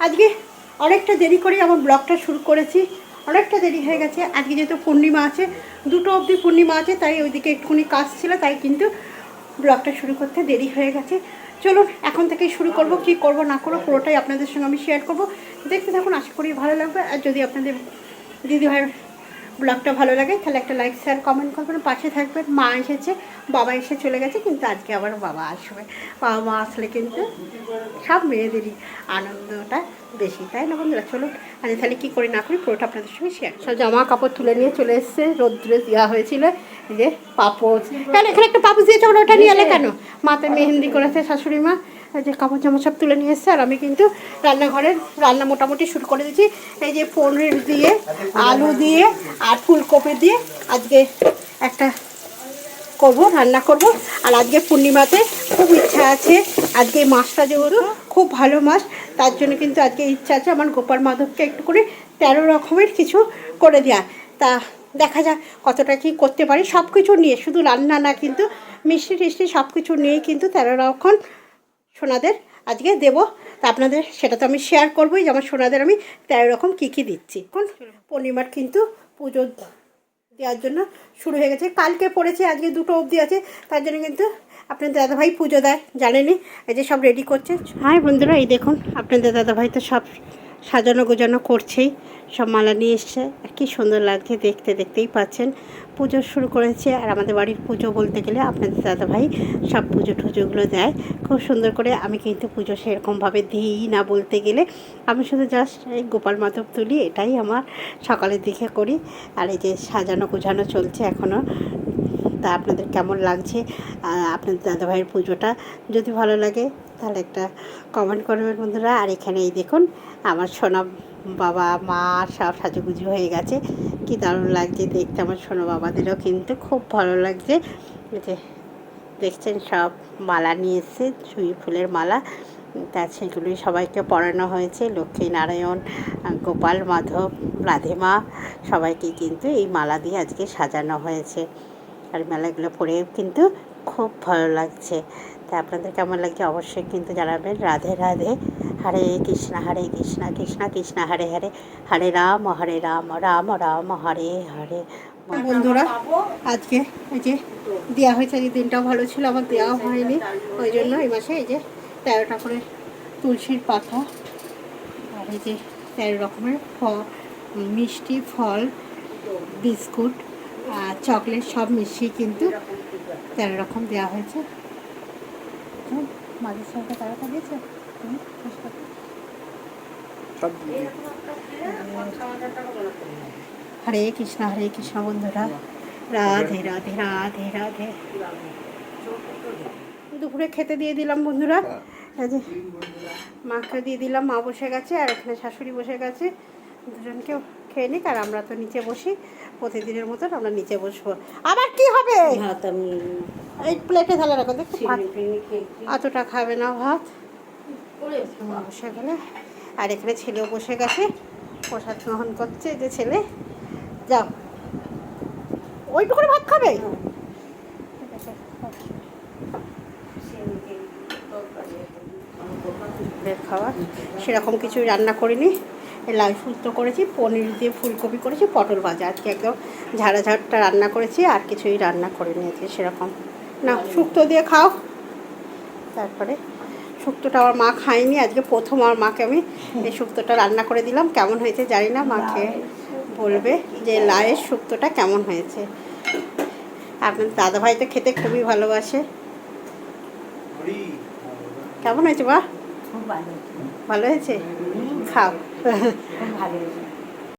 আজকে অনেকটা দেরি করে আমার ব্লগটা শুরু করেছি, অনেকটা দেরি হয়ে গেছে। আজকে যেহেতু পূর্ণিমা আছে, 2টো অবধি পূর্ণিমা আছে, তাই ওইদিকে একটুখানি কাজ ছিল, তাই কিন্তু ব্লগটা শুরু করতে দেরি হয়ে গেছে। চলুন এখন থেকেই শুরু করব, কি করব না করবো পুরোটাই আপনাদের সঙ্গে আমি শেয়ার করব। দেখতে থাকুন, আশা করি ভালো লাগবে। আর যদি আপনাদের দিদিভাইয়ের ব্লগটা ভালো লাগে তাহলে একটা লাইক শেয়ার কমেন্ট করবেন, পাশে থাকবেন। মা এসেছে, বাবা এসে চলে গেছে, কিন্তু আজকে আবার বাবা আসবে। বাবা মা আসলে কিন্তু সব মেয়েদেরই আনন্দটা বেশি, তাই না বন্ধুরা? চলুন আজ তাহলে কী করি না করি পুরোটা আপনাদের সঙ্গে শেয়ার। সব জামা কাপড় তুলে নিয়ে চলে এসছে, রোদ্রে দেওয়া হয়েছিল। এই যে পাপোশ, কেন এখানে একটা পাপোশ দিয়েছে, ওটা নিয়ে এলে কেন? মাথায় মেহেন্দি করেছে শাশুড়ি মা। এই যে কাপড় জামা সব তুলে নিয়ে এসছে, আর আমি কিন্তু রান্নাঘরের রান্না মোটামুটি শুরু করে দিয়েছি। এই যে পনির দিয়ে, আলু দিয়ে আর ফুলকপি দিয়ে আজকে একটা করব, রান্না করব। আর আজকে পূর্ণিমাতে খুব ইচ্ছা আছে, আজকে মাছটা যেহেতু খুব ভালো মাছ, তার জন্য কিন্তু আজকে ইচ্ছা আছে আমার গোপাল মাধবকে একটু করে 13 রকমের কিছু করে দেওয়া। তা দেখা যাক কতটা কী করতে পারি, সব কিছু নিয়ে, শুধু রান্না না, কিন্তু মিষ্টি টিষ্টি সব কিছু নিয়েই কিন্তু 13 রকম সোনাদের আজকে দেবো। তা আপনাদের সেটা তো আমি শেয়ার করবোই যে আমার সোনাদের আমি 13 রকম কী কী দিচ্ছি। এখন পূর্ণিমার কিন্তু পুজো দেওয়ার জন্য শুরু হয়ে গেছে, কালকে পড়েছে, আজকে 2টো অবধি আছে, তার জন্য কিন্তু আপনাদের দাদাভাই পুজো দেয়, জানেনই। এই যে সব রেডি করছে। হ্যাঁ বন্ধুরা, এই দেখুন আপনাদের দাদাভাই তো সব সাজানো গোজানো করছেই, সব মালা নিয়ে এসছে। আর কি সুন্দর লাগছে দেখতে, দেখতেই পাচ্ছেন। পুজো শুরু করেছে, আর আমাদের বাড়ির পুজো বলতে গেলে আপনাদের দাদাভাই সব পুজো টুজোগুলো দেয় খুব সুন্দর করে। আমি কিন্তু পুজো সেরকমভাবে দিই না বলতে গেলে, আমি শুধু জাস্ট এই গোপাল মাধব তুলি, এটাই আমার সকালের দিকে করি। আর এই যে সাজানো গোছানো চলছে এখনও। তা আপনাদের কেমন লাগছে আপনাদের দাদাভাইয়ের পুজোটা? যদি ভালো লাগে তাহলে একটা কমেন্ট করবেন বন্ধুরা। আর এখানে এই দেখুন আমার সোনা বাবা মা সব সাজুগুজু হয়ে গেছে, কি দারুণ লাগছে দেখতে। আমার সোনা বাবাদেরও কিন্তু খুব ভালো লাগছে। যে দেখছেন সব মালা নিয়ে এসছে, জুঁই ফুলের মালা, তা সেগুলোই সবাইকে পরানো হয়েছে। লক্ষ্মী নারায়ণ, গোপাল মাধব, রাধেমা সবাইকে কিন্তু এই মালা দিয়ে আজকে সাজানো হয়েছে। আর মেলাগুলো পরেও কিন্তু খুব ভালো লাগছে। তা আপনাদের কেমন লাগছে অবশ্যই কিন্তু জানাবেন। রাধে রাধে, হরে কৃষ্ণ কৃষ্ণ কৃষ্ণ হরে হরে, হরে রাম রাম রাম হরে হরে। বন্ধুরা আজকে এই যে দেওয়া হয়েছে, এই দিনটাও ভালো ছিল, আমার দেওয়া হয়নি, ওই জন্য এই মাসে এই যে 13টা করে তুলসীর পাতা, আর এই যে 13 রকমের মিষ্টি ফল, বিস্কুট আর চকলেট সব মিশিয়ে কিন্তু 13 রকম দেওয়া হয়েছে। মাঝের সঙ্গে তারাটা দিয়েছে, হরে কৃষ্ণ বন্ধুরা, রাধে রাধে রাধে রাধে। দুপুরে খেতে দিয়ে দিলাম বন্ধুরা, এই যে মাকে দিয়ে দিলাম, মা বসে গেছে, আর এখানে শাশুড়ি বসে গেছে। দুজনকেও খেয়ে নিক, আর আমরা তো নিচে বসি প্রতিদিনের মতন, আমরা নিচে বসবো। আবার কি হবে, এই প্লেটে ঢালা রাখো, দেখো অতটা খাবে না ভাত, বসে গেলে। আর এখানে ছেলেও বসে গেছে, প্রসাদ গ্রহণ করছে। যে ছেলে, যাও ওইটুকু ভাত খাবে। খাওয়া সেরকম কিছু রান্না করিনি, লাউ শুক্তো করেছি, পনির দিয়ে ফুলকপি করেছি, পটল ভাজা। আজকে একদম ঝাড়াঝাড়টা রান্না করেছি, আর কিছুই রান্না করিনি আজকে সেরকম। না শুক্তো দিয়ে খাও। তারপরে শুক্তোটা আমার মা খায়নি, আজকে প্রথম আমার মাকে আমি এই শুক্তোটা রান্না করে দিলাম। কেমন হয়েছে জানি না, মাকে বলবে যে লাউয়ের শুক্তোটা কেমন হয়েছে। আপনার দাদাভাই তো খেতে খুবই ভালোবাসে। কেমন হয়েছে মা? ভালো হয়েছে, খাও।